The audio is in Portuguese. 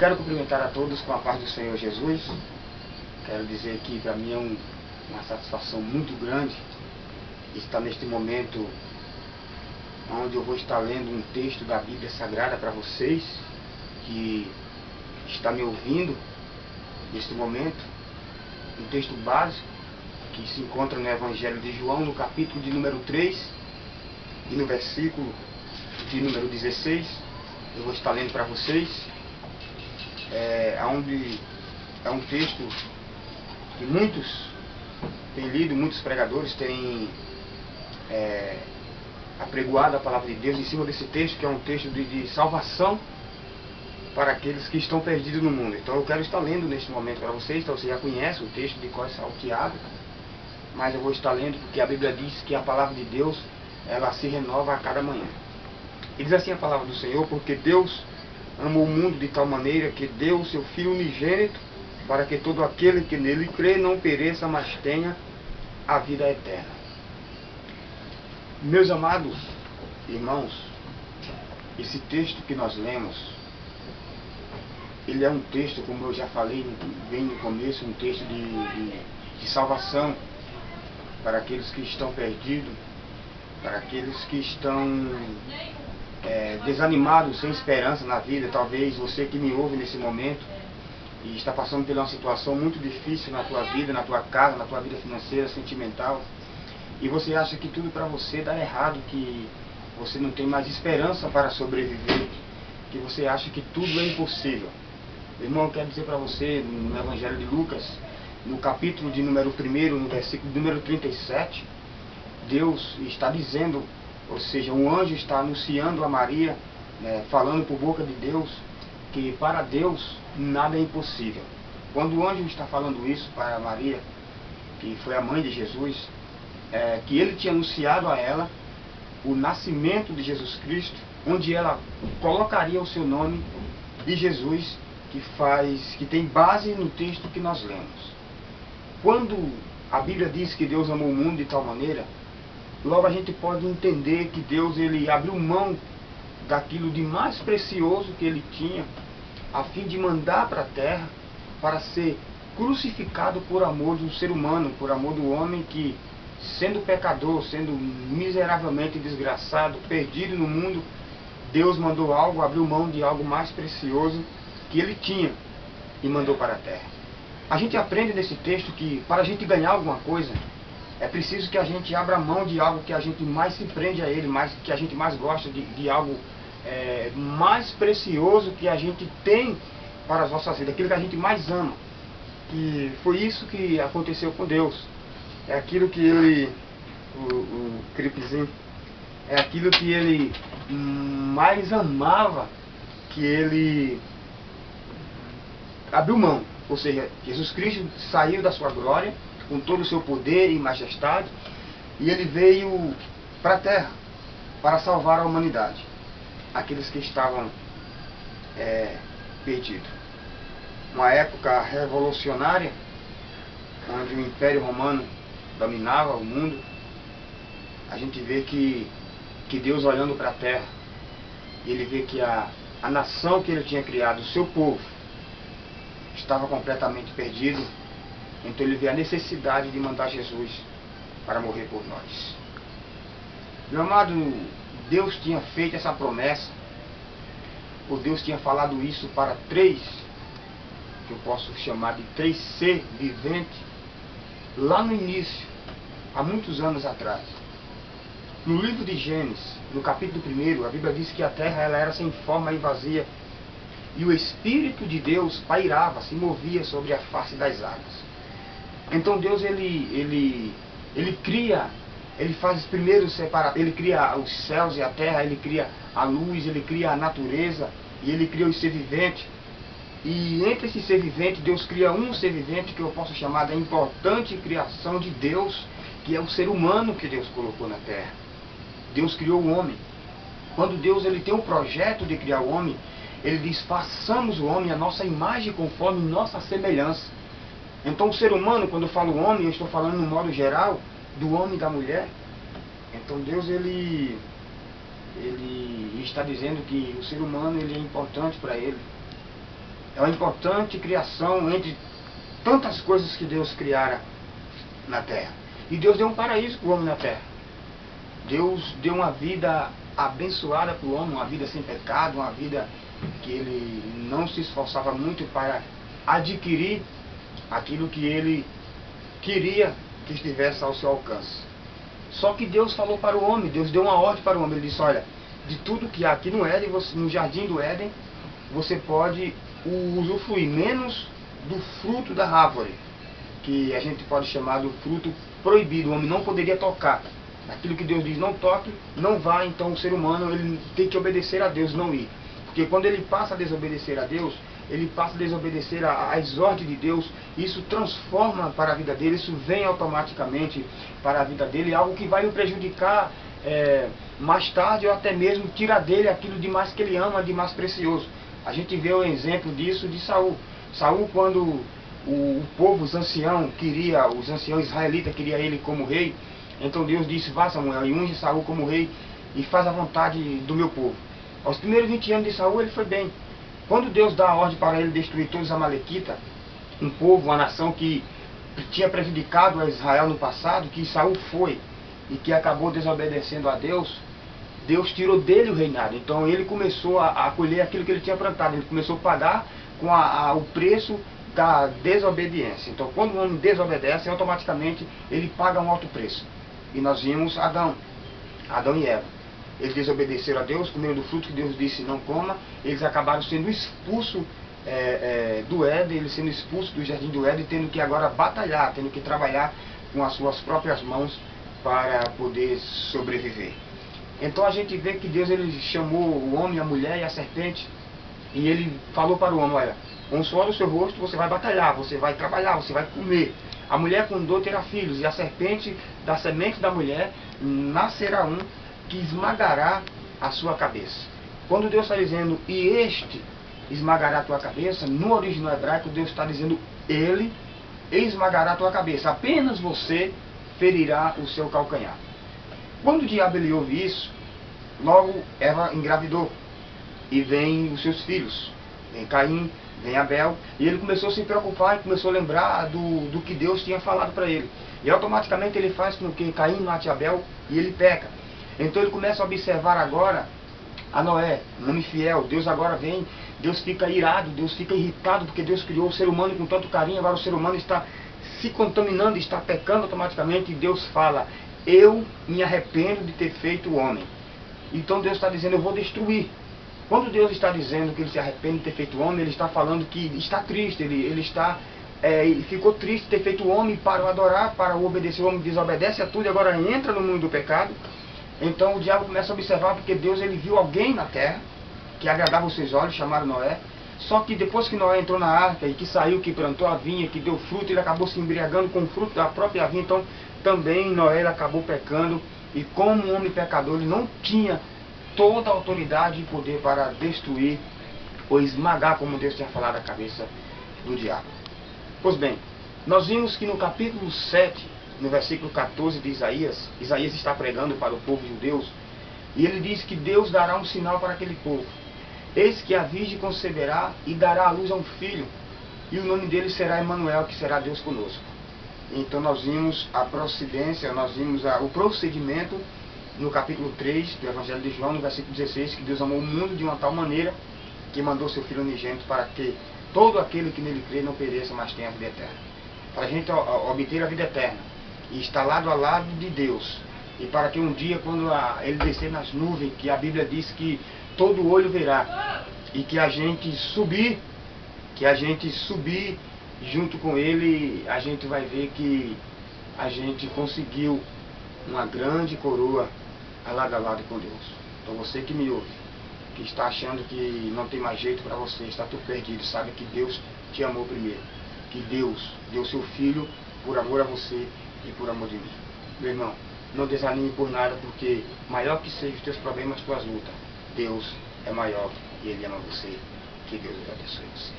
Quero cumprimentar a todos com a paz do Senhor Jesus. Quero dizer que para mim é uma satisfação muito grande estar neste momento onde eu vou estar lendo um texto da Bíblia Sagrada para vocês que está me ouvindo neste momento. Um texto básico que se encontra no Evangelho de João, no capítulo de número 3 e no versículo de número 16. Eu vou estar lendo para vocês. É um texto que muitos têm lido, muitos pregadores têm apregoado a palavra de Deus em cima desse texto, que é um texto de salvação para aqueles que estão perdidos no mundo. Então eu quero estar lendo neste momento para vocês. Então você já conhece o texto de cor salteado, mas eu vou estar lendo porque a Bíblia diz que a palavra de Deus ela se renova a cada manhã. E diz assim a palavra do Senhor: porque Deus amou o mundo de tal maneira que deu o seu Filho unigênito, para que todo aquele que nele crê não pereça, mas tenha a vida eterna. Meus amados irmãos, esse texto que nós lemos, ele é um texto, como eu já falei bem no começo, um texto de salvação para aqueles que estão perdidos, para aqueles que estão desanimados, sem esperança na vida. Talvez você que me ouve nesse momento e está passando por uma situação muito difícil na tua vida, na tua casa, na tua vida financeira, sentimental, e você acha que tudo para você dá errado, que você não tem mais esperança para sobreviver, que você acha que tudo é impossível. Irmão, eu quero dizer para você, no Evangelho de Lucas, no capítulo de número 1, no versículo de número 37, Deus está dizendo, ou seja, um anjo está anunciando a Maria, falando por boca de Deus, que para Deus nada é impossível. Quando o anjo está falando isso para Maria, que foi a mãe de Jesus, que ele tinha anunciado a ela o nascimento de Jesus Cristo, onde ela colocaria o seu nome de Jesus, que tem base no texto que nós lemos. Quando a Bíblia diz que Deus amou o mundo de tal maneira, logo a gente pode entender que Deus ele abriu mão daquilo de mais precioso que ele tinha, a fim de mandar para a terra para ser crucificado por amor do ser humano, por amor do homem que, sendo pecador, sendo miseravelmente desgraçado, perdido no mundo, Deus mandou algo, abriu mão de algo mais precioso que ele tinha e mandou para a terra. A gente aprende nesse texto que para a gente ganhar alguma coisa, é preciso que a gente abra mão de algo que a gente mais se prende a ele, que a gente mais gosta, de algo mais precioso que a gente tem para as nossas vidas, aquilo que a gente mais ama. E foi isso que aconteceu com Deus. É aquilo que ele, o Cripezinho, é aquilo que ele mais amava, que ele abriu mão. Ou seja, Jesus Cristo saiu da sua glória, com todo o seu poder e majestade, e ele veio para a terra para salvar a humanidade, aqueles que estavam perdidos. Uma época revolucionária, onde o Império Romano dominava o mundo. A gente vê que Deus, olhando para a terra, ele vê que a nação que ele tinha criado, o seu povo, estava completamente perdido. Então ele vê a necessidade de mandar Jesus para morrer por nós. Meu amado, Deus tinha feito essa promessa, ou Deus tinha falado isso para três, que eu posso chamar de três seres viventes, lá no início, há muitos anos atrás. No livro de Gênesis, no capítulo 1, a Bíblia diz que a terra ela era sem forma e vazia, e o Espírito de Deus pairava, se movia sobre a face das águas. Então Deus ele cria, ele faz primeiro separar, ele cria os céus e a terra, ele cria a luz, ele cria a natureza, e ele cria os ser viventes. E entre esse ser vivente, Deus cria um ser vivente que eu posso chamar da importante criação de Deus, que é o ser humano que Deus colocou na terra. Deus criou o homem. Quando Deus ele tem um projeto de criar o homem, ele diz: façamos o homem a nossa imagem conforme nossa semelhança. Então o ser humano, quando eu falo homem, eu estou falando no modo geral do homem e da mulher. Então Deus ele está dizendo que o ser humano ele é importante para ele. É uma importante criação entre tantas coisas que Deus criara na terra. E Deus deu um paraíso para o homem na terra. Deus deu uma vida abençoada para o homem, uma vida sem pecado, uma vida que ele não se esforçava muito para adquirir aquilo que ele queria que estivesse ao seu alcance. Só que Deus falou para o homem, Deus deu uma ordem para o homem. Ele disse: olha, de tudo que há aqui no Éden, no jardim do Éden, você pode usufruir, menos do fruto da árvore, que a gente pode chamar do fruto proibido. O homem não poderia tocar. Aquilo que Deus diz não toque, não vá. Então o ser humano ele tem que obedecer a Deus, não ir. Porque quando ele passa a desobedecer a Deus, ele passa a desobedecer às ordens de Deus, isso transforma para a vida dele, isso vem automaticamente para a vida dele, algo que vai o prejudicar mais tarde, ou até mesmo tirar dele aquilo de mais que ele ama, de mais precioso. A gente vê o exemplo disso de Saul. Saul, quando o povo, os anciãos israelitas queriam ele como rei, então Deus disse: vá, Samuel, e unge Saul como rei e faz a vontade do meu povo. Aos primeiros 20 anos de Saul ele foi bem. Quando Deus dá a ordem para ele destruir todos os amalequitas, um povo, uma nação que tinha prejudicado a Israel no passado, que Saul foi e que acabou desobedecendo a Deus, Deus tirou dele o reinado. Então ele começou a colher aquilo que ele tinha plantado, ele começou a pagar com o preço da desobediência. Então quando o homem desobedece, automaticamente ele paga um alto preço. E nós vimos Adão e Eva. Eles desobedeceram a Deus, comeram do fruto que Deus disse não coma, eles acabaram sendo expulsos do Éden, eles sendo expulsos do jardim do Éden, tendo que agora batalhar, tendo que trabalhar com as suas próprias mãos para poder sobreviver. Então a gente vê que Deus ele chamou o homem, a mulher e a serpente, e ele falou para o homem: olha, com o suor do seu rosto você vai batalhar, você vai trabalhar, você vai comer. A mulher com dor terá filhos, e a serpente, da semente da mulher, nascerá um que esmagará a sua cabeça. Quando Deus está dizendo, e este esmagará a tua cabeça, no original hebraico Deus está dizendo, ele esmagará a tua cabeça, apenas você ferirá o seu calcanhar. Quando o diabo ele ouve isso, logo Eva engravidou, e vem os seus filhos, vem Caim, vem Abel, e ele começou a se preocupar e começou a lembrar do que Deus tinha falado para ele. E automaticamente ele faz com que Caim mate Abel e ele peca. Então ele começa a observar agora a Noé, um homem fiel. Deus agora vem, Deus fica irado, Deus fica irritado, porque Deus criou o ser humano com tanto carinho, agora o ser humano está se contaminando, está pecando automaticamente, e Deus fala: eu me arrependo de ter feito o homem. Então Deus está dizendo: eu vou destruir. Quando Deus está dizendo que ele se arrepende de ter feito o homem, ele está falando que está triste, ele ficou triste de ter feito o homem para o adorar, para o obedecer. O homem desobedece a tudo e agora entra no mundo do pecado. Então o diabo começa a observar, porque Deus ele viu alguém na terra que agradava os seus olhos, chamaram Noé. Só que depois que Noé entrou na arca e que saiu, que plantou a vinha, que deu fruto, ele acabou se embriagando com o fruto da própria vinha. Então também Noé ele acabou pecando, e como um homem pecador ele não tinha toda a autoridade e poder para destruir ou esmagar, como Deus tinha falado, a cabeça do diabo. Pois bem, nós vimos que no capítulo 7, no versículo 14 de Isaías, Isaías está pregando para o povo judeu, e ele diz que Deus dará um sinal para aquele povo. Eis que a virgem conceberá e dará à luz a um filho, e o nome dele será Emanuel, que será Deus conosco. Então nós vimos a procedência, nós vimos o procedimento no capítulo 3 do Evangelho de João, no versículo 16, que Deus amou o mundo de uma tal maneira que mandou seu Filho unigênito para que todo aquele que nele crê não pereça, mas tenha a vida eterna. Para a gente obter a vida eterna e estar lado a lado de Deus, e para que um dia, quando ele descer nas nuvens, que a Bíblia diz que todo olho verá, e que a gente subir junto com ele, a gente vai ver que a gente conseguiu uma grande coroa lado a lado com Deus. Então você que me ouve, que está achando que não tem mais jeito para você, está tudo perdido, sabe que Deus te amou primeiro, que Deus deu seu Filho por amor a você e por amor de mim. Meu irmão, não desanime por nada, porque maior que sejam os teus problemas, as tuas lutas, Deus é maior e Ele ama você. Que Deus abençoe você.